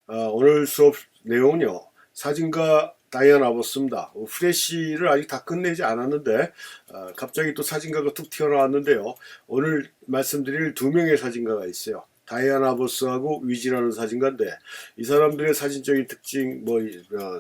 오늘 수업 내용은요, 사진가 다이안 아버스입니다. 프레시를 아직 다 끝내지 않았는데, 갑자기 또 사진가가 툭 튀어나왔는데요. 오늘 말씀드릴 두 명의 사진가가 있어요. 다이안 아버스하고 위지라는 사진가인데, 이 사람들의 사진적인 특징,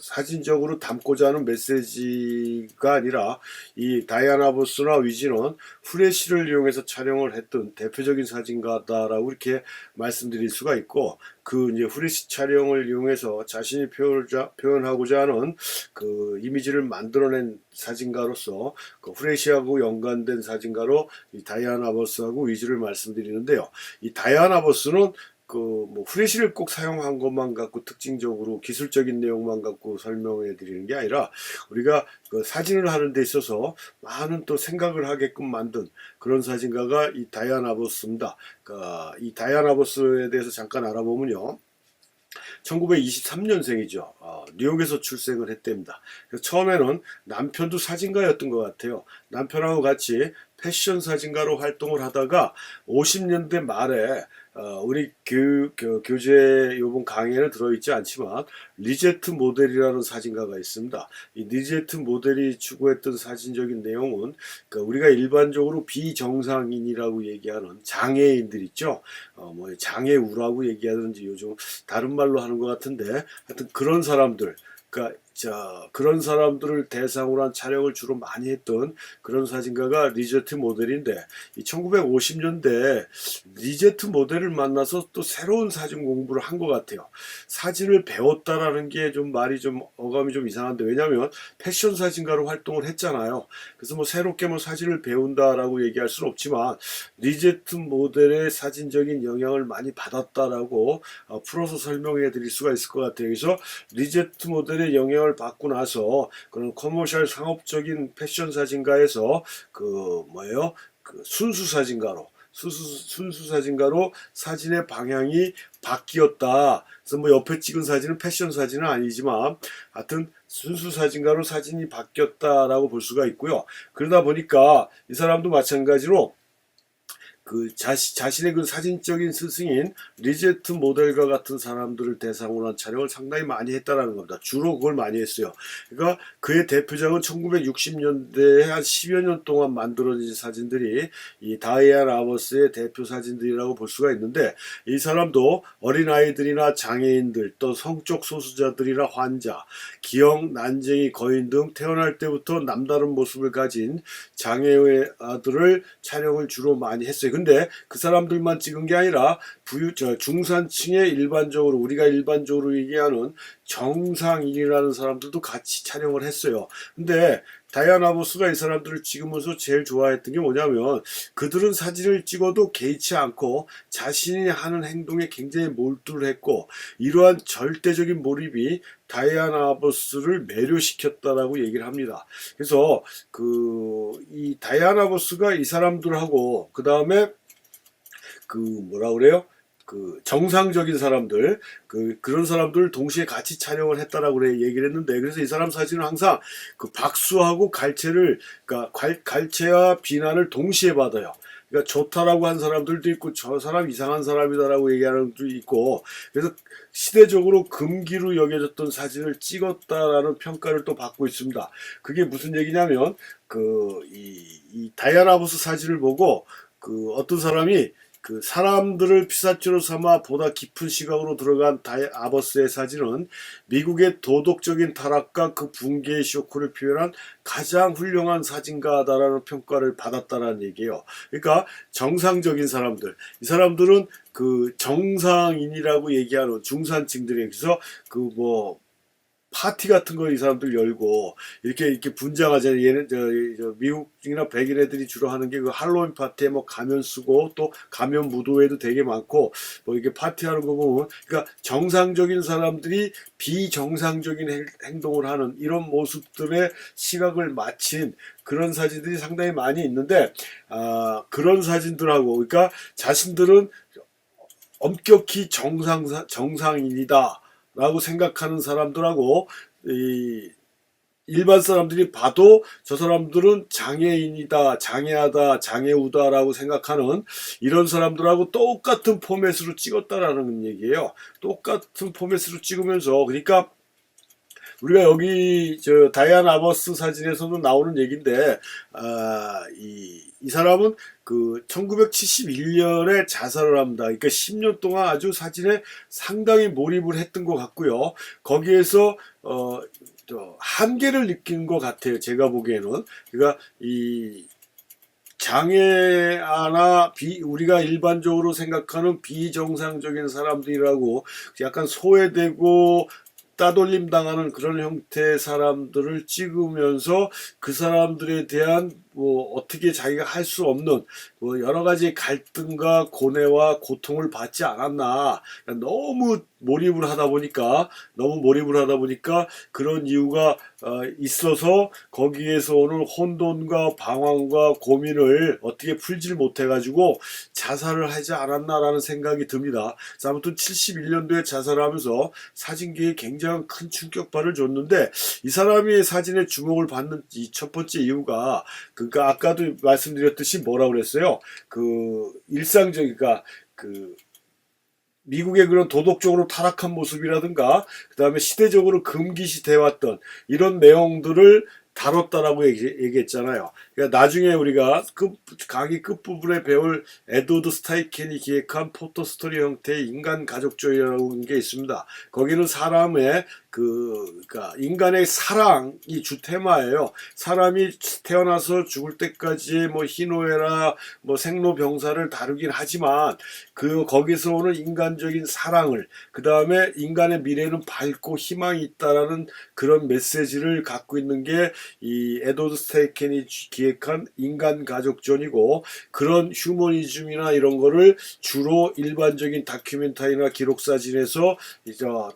사진적으로 담고자 하는 메시지가 아니라, 이 다이안 아버스나 위지는 프레시를 이용해서 촬영을 했던 대표적인 사진가다라고 이렇게 말씀드릴 수가 있고, 그 이제 후레쉬 촬영을 이용해서 자신이 표현하고자 하는 그 이미지를 만들어낸 사진가로서 그 후레쉬하고 연관된 사진가로 이 다이안 아버스하고 위주를 말씀드리는데요. 이 다이안 아버스는 후레쉬를 꼭 사용한 것만 갖고 특징적으로 기술적인 내용만 갖고 설명해 드리는 게 아니라 우리가 그 사진을 하는 데 있어서 많은 또 생각을 하게끔 만든 그런 사진가가 이 다이안 아버스입니다. 이 다이안 아버스에 대해서 잠깐 알아보면요. 1923년생이죠. 뉴욕에서 출생을 했답니다. 그래서 처음에는 남편도 사진가였던 것 같아요. 남편하고 같이 패션 사진가로 활동을 하다가 50년대 말에 우리 교재 요번 강의에는 들어있지 않지만 리제트 모델이라는 사진가가 있습니다. 이 리제트 모델이 추구했던 사진적인 내용은 우리가 일반적으로 비정상인이라고 얘기하는 장애인들 있죠. 장애우라고 얘기하든지 요즘 다른 말로 하는 것 같은데 하여튼 그런 사람들, 그런 사람들을 대상으로 한 촬영을 주로 많이 했던 그런 사진가가 리제트 모델인데, 이 1950년대 리제트 모델을 만나서 또 새로운 사진 공부를 한 것 같아요. 사진을 배웠다라는 게 좀 말이 좀 어감이 좀 이상한데, 왜냐하면 패션 사진가로 활동을 했잖아요. 그래서 새롭게 사진을 배운다라고 얘기할 수는 없지만 리제트 모델의 사진적인 영향을 많이 받았다라고 풀어서 설명해 드릴 수가 있을 것 같아요. 그래서 리제트 모델의 영향을 받고 나서 그런 커머셜 상업적인 패션 사진가에서 순수 사진가로 순수 사진가로 사진의 방향이 바뀌었다. 그래서 옆에 찍은 사진은 패션 사진은 아니지만 하여튼 순수 사진가로 사진이 바뀌었다라고 볼 수가 있고요. 그러다 보니까 이 사람도 마찬가지로 자신의 그 사진적인 스승인 리제트 모델과 같은 사람들을 대상으로 한 촬영을 상당히 많이 했다라는 겁니다. 주로 그걸 많이 했어요. 그러니까 그의 대표작은 1960년대에 한 10여 년 동안 만들어진 사진들이 이 다이안 아버스의 대표 사진들이라고 볼 수가 있는데, 이 사람도 어린아이들이나 장애인들, 또 성적 소수자들이나 환자, 기형, 난쟁이, 거인 등 태어날 때부터 남다른 모습을 가진 장애의 아들을 촬영을 주로 많이 했어요. 근데 그 사람들만 찍은 게 아니라 중산층의 일반적으로 우리가 일반적으로 얘기하는 정상인이라는 사람들도 같이 촬영을 했어요. 근데 다이안 아버스가 이 사람들을 찍으면서 제일 좋아했던 게 뭐냐면, 그들은 사진을 찍어도 개의치 않고 자신이 하는 행동에 굉장히 몰두를 했고, 이러한 절대적인 몰입이 다이안 아버스를 매료시켰다라고 얘기를 합니다. 그래서 이 다이안 아버스가 이 사람들하고 그 다음에 뭐라 그래요? 정상적인 사람들, 그런 사람들을 동시에 같이 촬영을 했다라고 그래 얘기를 했는데, 그래서 이 사람 사진은 항상 박수하고 갈채와 비난을 동시에 받아요. 그러니까 좋다라고 한 사람들도 있고, 저 사람 이상한 사람이다라고 얘기하는 사람도 있고, 그래서 시대적으로 금기로 여겨졌던 사진을 찍었다라는 평가를 또 받고 있습니다. 그게 무슨 얘기냐면, 이 다이안 아버스 사진을 보고, 어떤 사람이 사람들을 피사체로 삼아 보다 깊은 시각으로 들어간 아버스의 사진은 미국의 도덕적인 타락과 그 붕괴의 쇼크를 표현한 가장 훌륭한 사진가다라는 평가를 받았다라는 얘기예요. 그러니까 정상적인 사람들, 이 사람들은 정상인이라고 얘기하는 중산층들에 그래서 파티 같은 거 이 사람들 열고 이렇게 분장하잖아요. 얘는 미국이나 백인 애들이 주로 하는 게 할로윈 파티에 가면 쓰고 또 가면 무도회도 되게 많고 이렇게 파티하는 거 보면, 그러니까 정상적인 사람들이 비정상적인 행동을 하는 이런 모습들의 시각을 마친 그런 사진들이 상당히 많이 있는데, 그런 사진들하고 그러니까 자신들은 엄격히 정상인이다 라고 생각하는 사람들하고 이 일반 사람들이 봐도 저 사람들은 장애인이다, 장애하다, 장애우다라고 생각하는 이런 사람들하고 똑같은 포맷으로 찍었다라는 얘기예요. 똑같은 포맷으로 찍으면서, 그러니까 우리가 여기 저 다이안 아버스 사진에서도 나오는 얘기인데, 이 사람은 그 1971년에 자살을 합니다. 그러니까 10년 동안 아주 사진에 상당히 몰입을 했던 것 같고요. 거기에서 한계를 느낀 것 같아요. 제가 보기에는. 그러니까 이 장애아나 우리가 일반적으로 생각하는 비정상적인 사람들이라고 약간 소외되고 따돌림 당하는 그런 형태의 사람들을 찍으면서 그 사람들에 대한 뭐 어떻게 자기가 할 수 없는 뭐 여러 가지 갈등과 고뇌와 고통을 받지 않았나. 너무 몰입을 하다 보니까 그런 이유가 있어서 거기에서 오는 혼돈과 방황과 고민을 어떻게 풀지를 못해가지고 자살을 하지 않았나라는 생각이 듭니다. 그래서 아무튼 71년도에 자살하면서 사진계에 굉장히 큰 충격파를 줬는데, 이 사람이 사진에 주목을 받는 이 첫 번째 이유가 그러니까 아까도 말씀드렸듯이 뭐라 그랬어요? 그 일상적이니까 그 미국의 그런 도덕적으로 타락한 모습이라든가 그 다음에 시대적으로 금기시돼 왔던 이런 내용들을 다뤘다라고 얘기했잖아요. 그러니까 나중에 우리가 강의 끝부분에 배울 에드워드 스타이켄이 기획한 포토스토리 형태의 인간 가족주의라는 게 있습니다. 거기는 사람의 그러니까 인간의 사랑이 주 테마예요. 사람이 태어나서 죽을 때까지 뭐 희노애락, 뭐 생로병사를 다루긴 하지만 거기서 오는 인간적인 사랑을, 그 다음에 인간의 미래는 밝고 희망이 있다라는 그런 메시지를 갖고 있는 게 이 에드워드 스테이켄이 기획한 인간가족전이고, 그런 휴머니즘이나 이런 거를 주로 일반적인 다큐멘터리나 기록사진에서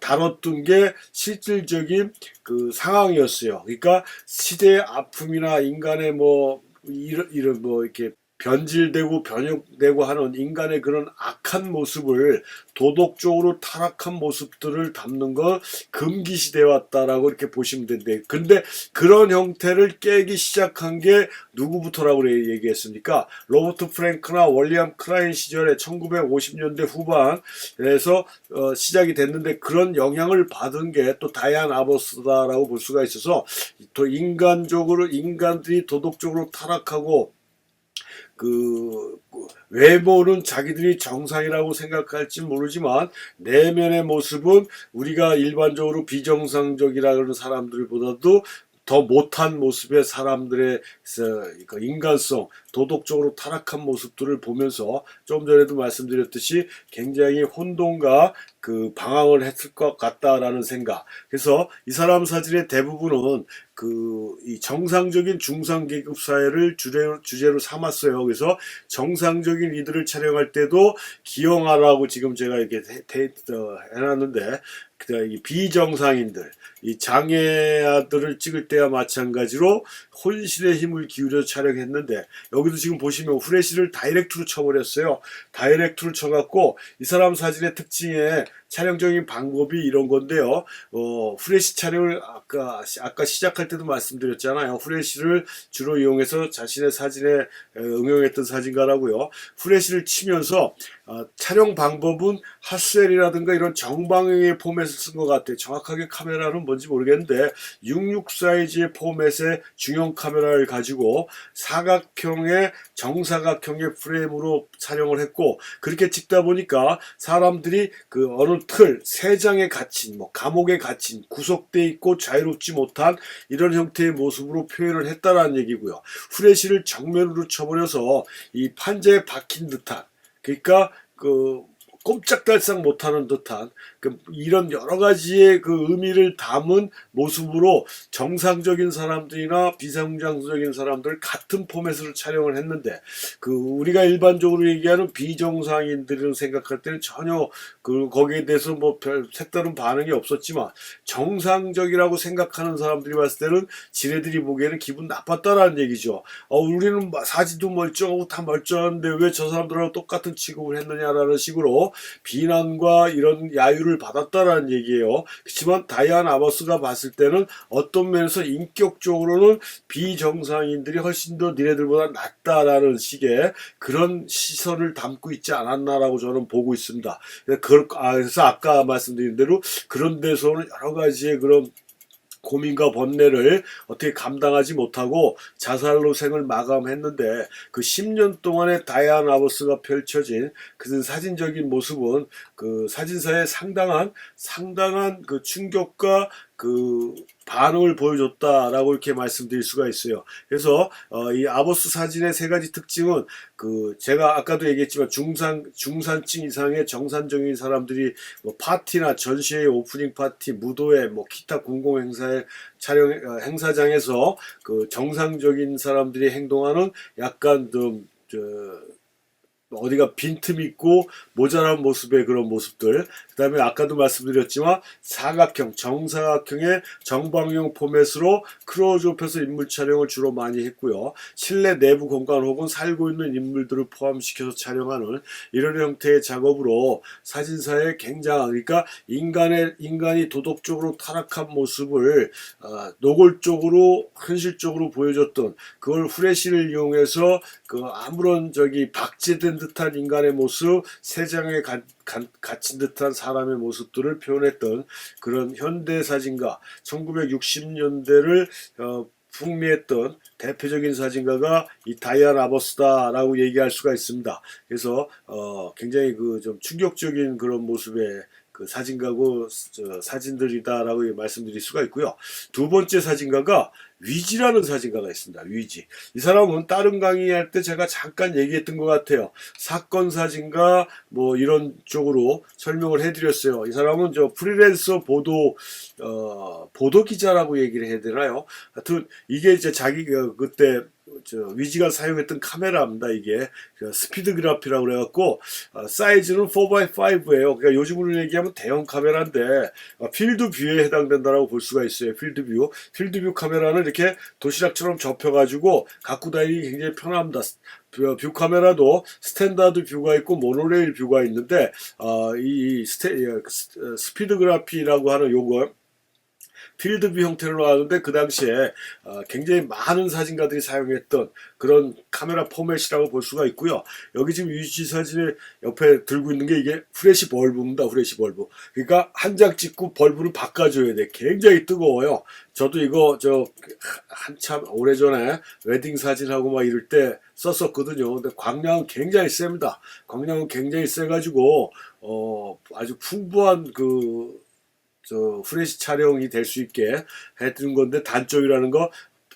다뤘던 게 실질적인 그 상황이었어요. 그러니까 시대의 아픔이나 인간의 뭐 이런 뭐 이렇게 변질되고 변형되고 하는 인간의 그런 악한 모습을, 도덕적으로 타락한 모습들을 담는 거 금기시돼 왔다라고 이렇게 보시면 되는데, 근데 그런 형태를 깨기 시작한 게 누구부터라고 얘기했습니까? 로버트 프랭크나 월리엄 클라인 시절에 1950년대 후반에서 시작이 됐는데, 그런 영향을 받은 게 또 다이안 아버스다라고 볼 수가 있어서, 또 인간들이 도덕적으로 타락하고 외모는 자기들이 정상이라고 생각할지 모르지만 내면의 모습은 우리가 일반적으로 비정상적이라는 사람들보다도 더 못한 모습의 사람들의 인간성, 도덕적으로 타락한 모습들을 보면서 좀 전에도 말씀드렸듯이 굉장히 혼돈과 그 방황을 했을 것 같다라는 생각. 그래서 이 사람 사진의 대부분은 이 정상적인 중상계급 사회를 주제로 삼았어요. 그래서 정상적인 이들을 촬영할 때도 기영하라고 지금 제가 이렇게 해놨는데, 이 비정상인들, 이 장애아들을 찍을 때와 마찬가지로 혼신의 힘을 기울여 촬영했는데, 여기도 지금 보시면 후레쉬를 다이렉트로 쳐버렸어요. 다이렉트로 쳐갖고 이 사람 사진의 특징에 촬영적인 방법이 이런 건데요. 후레쉬 촬영을 아까 시작할 때도 말씀드렸잖아요. 후레쉬를 주로 이용해서 자신의 사진에 응용했던 사진가라고요. 후레쉬를 치면서 촬영 방법은 핫셀이라든가 이런 정방향의 포맷을 쓴 것 같아요. 정확하게 카메라는 뭔지 모르겠는데 66 사이즈의 포맷의 중형 카메라를 가지고 사각형의 정사각형의 프레임으로 촬영을 했고, 그렇게 찍다 보니까 사람들이 어느 세 장에 갇힌, 뭐 감옥에 갇힌, 구속돼 있고 자유롭지 못한 이런 형태의 모습으로 표현을 했다라는 얘기고요. 후레쉬를 정면으로 쳐버려서 이 판자에 박힌 듯한, 그러니까 꼼짝달싹 못하는 듯한 이런 여러 가지의 의미를 담은 모습으로 정상적인 사람들이나 비정상적인 사람들 같은 포맷으로 촬영을 했는데, 우리가 일반적으로 얘기하는 비정상인들을 생각할 때는 전혀 거기에 대해서 뭐 별 색다른 반응이 없었지만, 정상적이라고 생각하는 사람들이 봤을 때는 지네들이 보기에는 기분 나빴다라는 얘기죠. 우리는 사진도 멀쩡하고 다 멀쩡한데 왜 저 사람들하고 똑같은 취급을 했느냐라는 식으로 비난과 이런 야유를 받았다라는 얘기예요. 그렇지만 다이안 아버스가 봤을 때는 어떤 면에서 인격적으로는 비정상인들이 훨씬 더 니네들보다 낫다라는 식의 그런 시선을 담고 있지 않았나라고 저는 보고 있습니다. 그래서 아까 말씀드린 대로 그런 데서는 여러 가지의 그런 고민과 번뇌를 어떻게 감당하지 못하고 자살로 생을 마감했는데, 그 10년 동안의 다이안 아버스가 펼쳐진 그 사진적인 모습은 그 사진사의 상당한 그 충격과 그 반응을 보여줬다라고 이렇게 말씀드릴 수가 있어요. 그래서 이 아버스 사진의 세 가지 특징은, 그 제가 아까도 얘기했지만 중산층 이상의 정상적인 사람들이 뭐 파티나 전시회 오프닝 파티, 무도회, 뭐 기타 공공 행사의 촬영 행사장에서 그 정상적인 사람들이 행동하는 약간 좀 어디가 빈틈 있고 모자란 모습의 그런 모습들, 그 다음에 아까도 말씀드렸지만 사각형, 정사각형의 정방형 포맷으로 크로즈업해서 인물 촬영을 주로 많이 했고요. 실내 내부 공간 혹은 살고 있는 인물들을 포함시켜서 촬영하는 이런 형태의 작업으로 사진사의 굉장한, 그러니까 인간이 도덕적으로 타락한 모습을 노골적으로 현실적으로 보여줬던, 그걸 후레쉬를 이용해서 그 아무런 박제된 듯한 인간의 모습, 세상에 갇힌 듯한 사람의 모습들을 표현했던 그런 현대 사진가, 1960년대를 풍미했던 대표적인 사진가가 이 다이안 아버스다라고 얘기할 수가 있습니다. 그래서 굉장히 그 좀 충격적인 그런 모습의 그 사진가고 사진들이다라고 말씀드릴 수가 있고요. 두 번째 사진가가 위지라는 사진가가 있습니다. 위지. 이 사람은 다른 강의할 때 제가 잠깐 얘기했던 것 같아요. 사건 사진가 뭐 이런 쪽으로 설명을 해드렸어요. 이 사람은 프리랜서 보도 기자라고 얘기를 해야 되나요? 하여튼 이게 이제 자기가 그때 위지가 사용했던 카메라입니다. 이게 스피드그래피라고 그래갖고 사이즈는 4x5예요. 그러니까 요즘으로 얘기하면 대형 카메라인데 필드뷰에 해당된다라고 볼 수가 있어요. 필드뷰 카메라는 이렇게 도시락처럼 접혀가지고 갖고 다니기 굉장히 편합니다. 뷰 카메라도 스탠다드 뷰가 있고 모노레일 뷰가 있는데 스피드그래피라고 하는 요거 필드뷰 형태로 나왔는데, 그 당시에 굉장히 많은 사진가들이 사용했던 그런 카메라 포맷이라고 볼 수가 있고요. 여기 지금 위지 사진을 옆에 들고 있는 게 이게 후레쉬 벌브입니다. 후레쉬 벌브. 그러니까 한 장 찍고 벌브를 바꿔줘야 돼. 굉장히 뜨거워요. 저도 이거 한참 오래전에 웨딩 사진하고 막 이럴 때 썼었거든요. 근데 광량은 굉장히 셉니다. 광량은 굉장히 세가지고 아주 풍부한 후레쉬 촬영이 될 수 있게 해드린 건데, 단점이라는 거,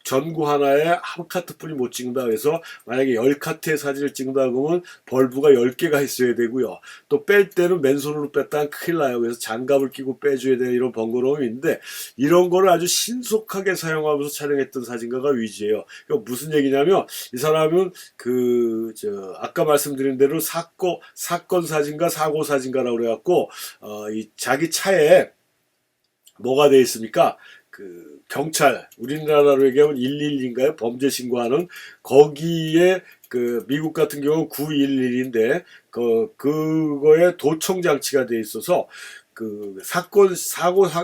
전구 하나에 한 카트뿐이 못 찍는다. 그래서 만약에 10카트의 사진을 찍는다 그러면 벌브가 10개가 있어야 되고요. 또 뺄 때는 맨손으로 뺐다가 큰일 나요. 그래서 장갑을 끼고 빼줘야 되는 이런 번거로움이 있는데, 이런 거를 아주 신속하게 사용하면서 촬영했던 사진가가 위지예요. 그러니까 무슨 얘기냐면, 이 사람은 아까 말씀드린 대로 사건 사진가, 사고 사진가라고 그래갖고 이 자기 차에 뭐가 되어 있습니까? 경찰, 우리나라로 얘기하면 112인가요? 범죄 신고하는, 거기에 미국 같은 경우는 911인데 그거에 도청 장치가 되어 있어서 사고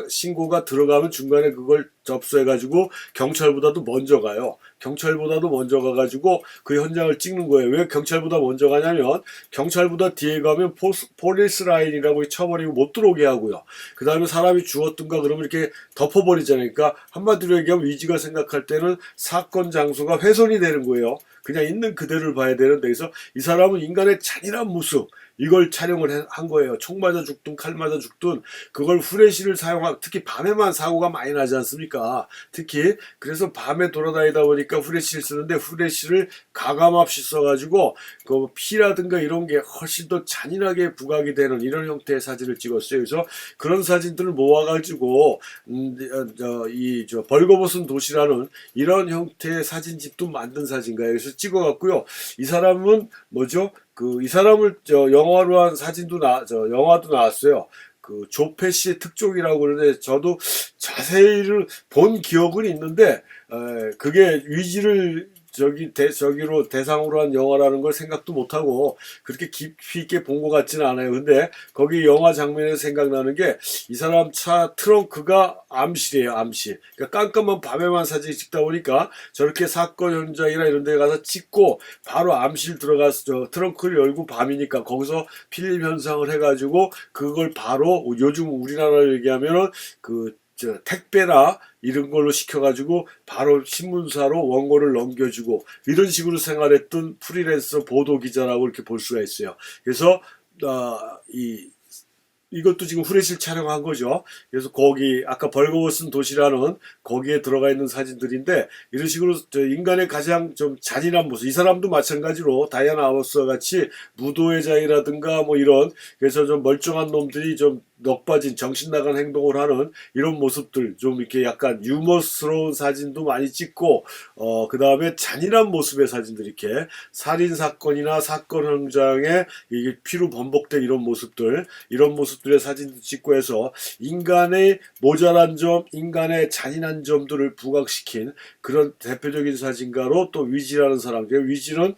신고가 들어가면 중간에 그걸 접수해가지고 경찰보다도 먼저 가요. 경찰보다도 먼저 가가지고 그 현장을 찍는 거예요. 왜 경찰보다 먼저 가냐면, 경찰보다 뒤에 가면 포리스 라인이라고 쳐버리고 못 들어오게 하고요. 그 다음에 사람이 죽었던가 그러면 이렇게 덮어버리잖아요. 그러니까 한마디로 얘기하면 위지가 생각할 때는 사건 장소가 훼손이 되는 거예요. 그냥 있는 그대로를 봐야 되는데, 그래서 이 사람은 인간의 잔인한 모습, 이걸 촬영을 한 거예요. 총 맞아 죽든 칼 맞아 죽든 그걸 후레쉬를 사용하고, 특히 밤에만 사고가 많이 나지 않습니까? 특히 그래서 밤에 돌아다니다 보니까 후레쉬를 쓰는데, 후레쉬를 가감없이 써가지고 그 피라든가 이런 게 훨씬 더 잔인하게 부각이 되는 이런 형태의 사진을 찍었어요. 그래서 그런 사진들을 모아가지고 벌거벗은 도시라는 이런 형태의 사진집도 만든 사진가요. 그래서 찍어갔고요. 이 사람은 뭐죠? 이 사람을 영화로 한 영화도 나왔어요. 조페시의 특종이라고 그러는데, 저도 자세히를 본 기억은 있는데, 그게 위지를 저기로 대상으로 한 영화라는 걸 생각도 못하고 그렇게 깊이 있게 본 것 같지는 않아요. 근데 거기 영화 장면에서 생각나는 게 이 사람 차 트렁크가 암실이에요, 암실. 그러니까 깜깜한 밤에만 사진 찍다 보니까 저렇게 사건 현장이나 이런 데 가서 찍고 바로 암실 들어가서 트렁크를 열고 밤이니까 거기서 필름 현상을 해가지고 그걸 바로 요즘 우리나라로 얘기하면은 택배나 이런 걸로 시켜가지고 바로 신문사로 원고를 넘겨주고 이런 식으로 생활했던 프리랜서 보도 기자라고 이렇게 볼 수가 있어요. 그래서 이것도 지금 후레쉬를 촬영한 거죠. 그래서 거기 아까 벌거벗은 도시라는 거기에 들어가 있는 사진들인데 이런 식으로 인간의 가장 좀 잔인한 모습. 이 사람도 마찬가지로 다이아나 아버스와 같이 무도회장이라든가 뭐 이런 그래서 좀 멀쩡한 놈들이 좀 넋빠진 정신 나간 행동을 하는 이런 모습들 좀 이렇게 약간 유머스러운 사진도 많이 찍고 그 다음에 잔인한 모습의 사진들 이렇게 살인 사건이나 사건 현장에 이게 피로 번복된 이런 모습들의 사진도 찍고 해서 인간의 모자란 점, 인간의 잔인한 점들을 부각시킨 그런 대표적인 사진가로 또 위지라는 사람. 위지는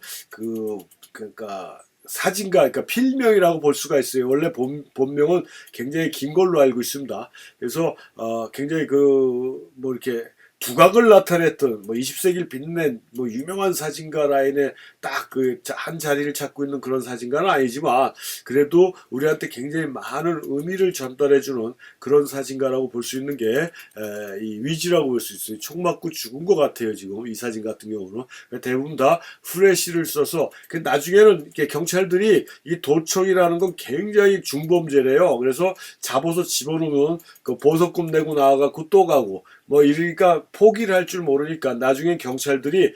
그러니까 사진가, 그러니까 필명이라고 볼 수가 있어요. 원래 본명은 굉장히 긴 걸로 알고 있습니다. 그래서 굉장히 뭐 이렇게 두각을 나타냈던 20세기를 빛낸 유명한 사진가 라인에 딱 한 자리를 찾고 있는 그런 사진가는 아니지만 그래도 우리한테 굉장히 많은 의미를 전달해주는 그런 사진가라고 볼 수 있는 게 이 위지라고 볼 수 있어요. 총 맞고 죽은 것 같아요. 지금 이 사진 같은 경우는 대부분 다 후레쉬를 써서 나중에는 이렇게 경찰들이 이 도청이라는 건 굉장히 중범죄래요. 그래서 잡아서 집어넣으면 그 보석금 내고 나와갖고 또 가고 이러니까 포기를 할 줄 모르니까 나중에 경찰들이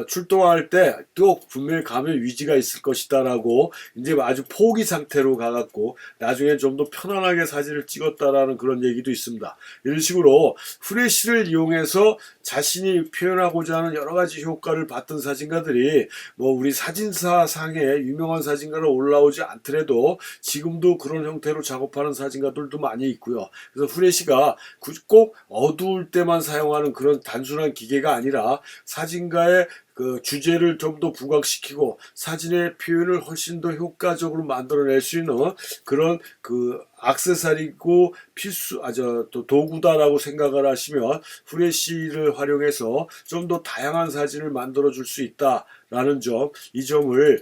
출동할 때 또 분명히 가면 위지가 있을 것이다라고 이제 아주 포기 상태로 가갖고 나중에 좀 더 편안하게 사진을 찍었다라는 그런 얘기도 있습니다. 이런 식으로 후레쉬를 이용해서 자신이 표현하고자 하는 여러 가지 효과를 봤던 사진가들이 우리 사진사 상에 유명한 사진가로 올라오지 않더라도 지금도 그런 형태로 작업하는 사진가들도 많이 있고요. 그래서 후레쉬가 꼭 어두울 때만 사용하는 그런 단순한 기계가 아니라 사진가의 그 주제를 좀 더 부각시키고 사진의 표현을 훨씬 더 효과적으로 만들어낼 수 있는 그런 액세서리고 또 도구다라고 생각을 하시면 후레쉬를 활용해서 좀 더 다양한 사진을 만들어 줄 수 있다라는 점, 이 점을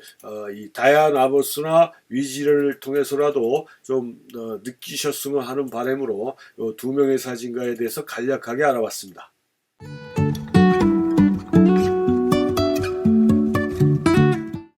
이 다이아나 아버스나 위지를 통해서라도 좀 느끼셨으면 하는 바람으로 두 명의 사진가에 대해서 간략하게 알아봤습니다.